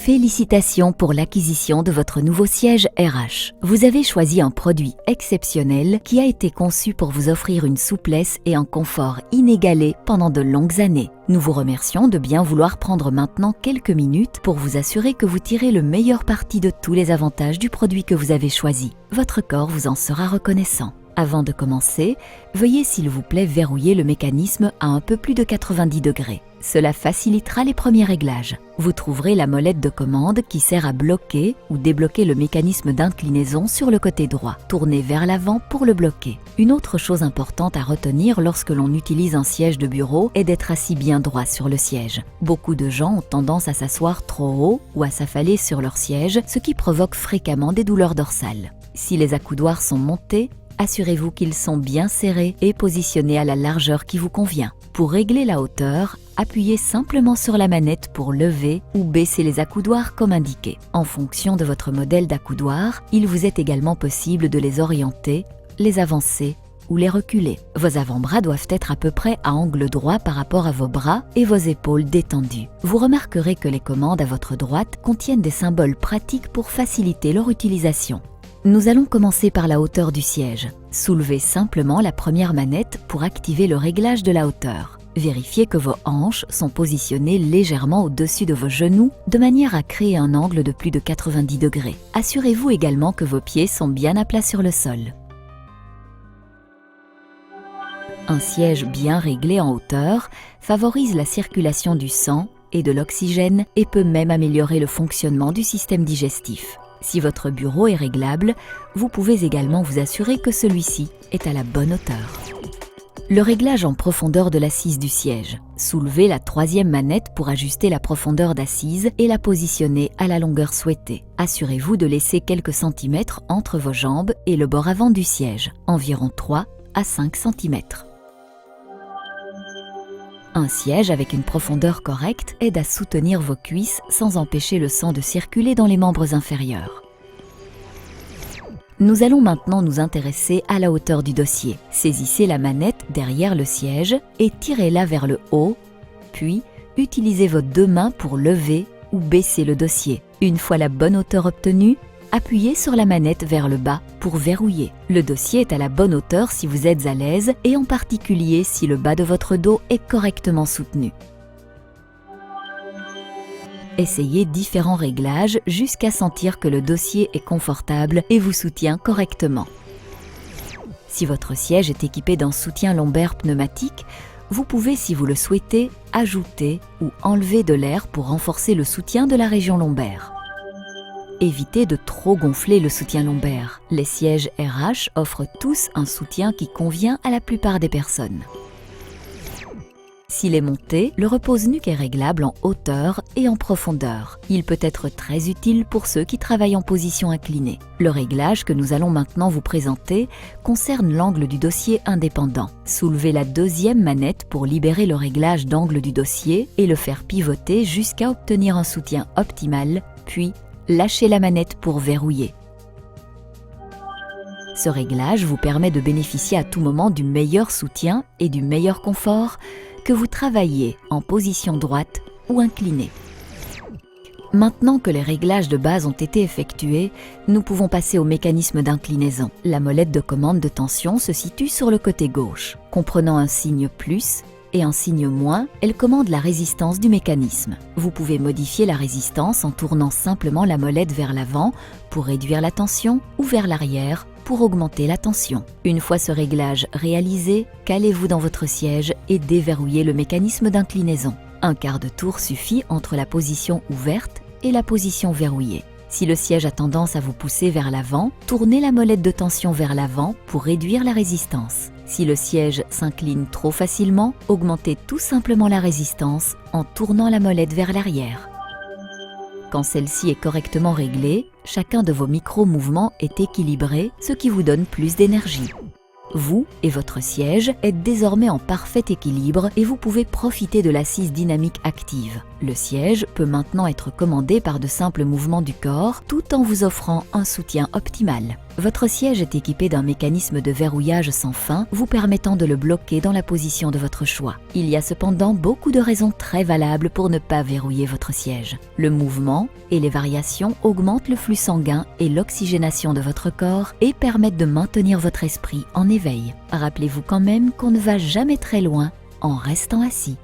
Félicitations pour l'acquisition de votre nouveau siège RH. Vous avez choisi un produit exceptionnel qui a été conçu pour vous offrir une souplesse et un confort inégalés pendant de longues années. Nous vous remercions de bien vouloir prendre maintenant quelques minutes pour vous assurer que vous tirez le meilleur parti de tous les avantages du produit que vous avez choisi. Votre corps vous en sera reconnaissant. Avant de commencer, veuillez s'il vous plaît verrouiller le mécanisme à un peu plus de 90 degrés. Cela facilitera les premiers réglages. Vous trouverez la molette de commande qui sert à bloquer ou débloquer le mécanisme d'inclinaison sur le côté droit. Tournez vers l'avant pour le bloquer. Une autre chose importante à retenir lorsque l'on utilise un siège de bureau est d'être assis bien droit sur le siège. Beaucoup de gens ont tendance à s'asseoir trop haut ou à s'affaler sur leur siège, ce qui provoque fréquemment des douleurs dorsales. Si les accoudoirs sont montés, assurez-vous qu'ils sont bien serrés et positionnés à la largeur qui vous convient. Pour régler la hauteur, appuyez simplement sur la manette pour lever ou baisser les accoudoirs comme indiqué. En fonction de votre modèle d'accoudoir, il vous est également possible de les orienter, les avancer ou les reculer. Vos avant-bras doivent être à peu près à angle droit par rapport à vos bras et vos épaules détendues. Vous remarquerez que les commandes à votre droite contiennent des symboles pratiques pour faciliter leur utilisation. Nous allons commencer par la hauteur du siège. Soulevez simplement la première manette pour activer le réglage de la hauteur. Vérifiez que vos hanches sont positionnées légèrement au-dessus de vos genoux de manière à créer un angle de plus de 90 degrés. Assurez-vous également que vos pieds sont bien à plat sur le sol. Un siège bien réglé en hauteur favorise la circulation du sang et de l'oxygène et peut même améliorer le fonctionnement du système digestif. Si votre bureau est réglable, vous pouvez également vous assurer que celui-ci est à la bonne hauteur. Le réglage en profondeur de l'assise du siège. Soulevez la troisième manette pour ajuster la profondeur d'assise et la positionner à la longueur souhaitée. Assurez-vous de laisser quelques centimètres entre vos jambes et le bord avant du siège, environ 3 à 5 cm. Un siège avec une profondeur correcte aide à soutenir vos cuisses sans empêcher le sang de circuler dans les membres inférieurs. Nous allons maintenant nous intéresser à la hauteur du dossier. Saisissez la manette derrière le siège et tirez-la vers le haut, puis utilisez vos deux mains pour lever ou baisser le dossier. Une fois la bonne hauteur obtenue, appuyez sur la manette vers le bas pour verrouiller. Le dossier est à la bonne hauteur si vous êtes à l'aise et en particulier si le bas de votre dos est correctement soutenu. Essayez différents réglages jusqu'à sentir que le dossier est confortable et vous soutient correctement. Si votre siège est équipé d'un soutien lombaire pneumatique, vous pouvez, si vous le souhaitez, ajouter ou enlever de l'air pour renforcer le soutien de la région lombaire. Évitez de trop gonfler le soutien lombaire. Les sièges RH offrent tous un soutien qui convient à la plupart des personnes. S'il est monté, le repose-nuque est réglable en hauteur et en profondeur. Il peut être très utile pour ceux qui travaillent en position inclinée. Le réglage que nous allons maintenant vous présenter concerne l'angle du dossier indépendant. Soulevez la deuxième manette pour libérer le réglage d'angle du dossier et le faire pivoter jusqu'à obtenir un soutien optimal, puis lâchez la manette pour verrouiller. Ce réglage vous permet de bénéficier à tout moment du meilleur soutien et du meilleur confort que vous travaillez en position droite ou inclinée. Maintenant que les réglages de base ont été effectués, nous pouvons passer au mécanisme d'inclinaison. La molette de commande de tension se situe sur le côté gauche. Comprenant un signe plus et un signe moins, elle commande la résistance du mécanisme. Vous pouvez modifier la résistance en tournant simplement la molette vers l'avant pour réduire la tension ou vers l'arrière pour augmenter la tension. Une fois ce réglage réalisé, calez-vous dans votre siège et déverrouillez le mécanisme d'inclinaison. Un quart de tour suffit entre la position ouverte et la position verrouillée. Si le siège a tendance à vous pousser vers l'avant, tournez la molette de tension vers l'avant pour réduire la résistance. Si le siège s'incline trop facilement, augmentez tout simplement la résistance en tournant la molette vers l'arrière. Quand celle-ci est correctement réglée, chacun de vos micro-mouvements est équilibré, ce qui vous donne plus d'énergie. Vous et votre siège êtes désormais en parfait équilibre et vous pouvez profiter de l'assise dynamique active. Le siège peut maintenant être commandé par de simples mouvements du corps tout en vous offrant un soutien optimal. Votre siège est équipé d'un mécanisme de verrouillage sans fin, vous permettant de le bloquer dans la position de votre choix. Il y a cependant beaucoup de raisons très valables pour ne pas verrouiller votre siège. Le mouvement et les variations augmentent le flux sanguin et l'oxygénation de votre corps et permettent de maintenir votre esprit en éveil. Rappelez-vous quand même qu'on ne va jamais très loin en restant assis.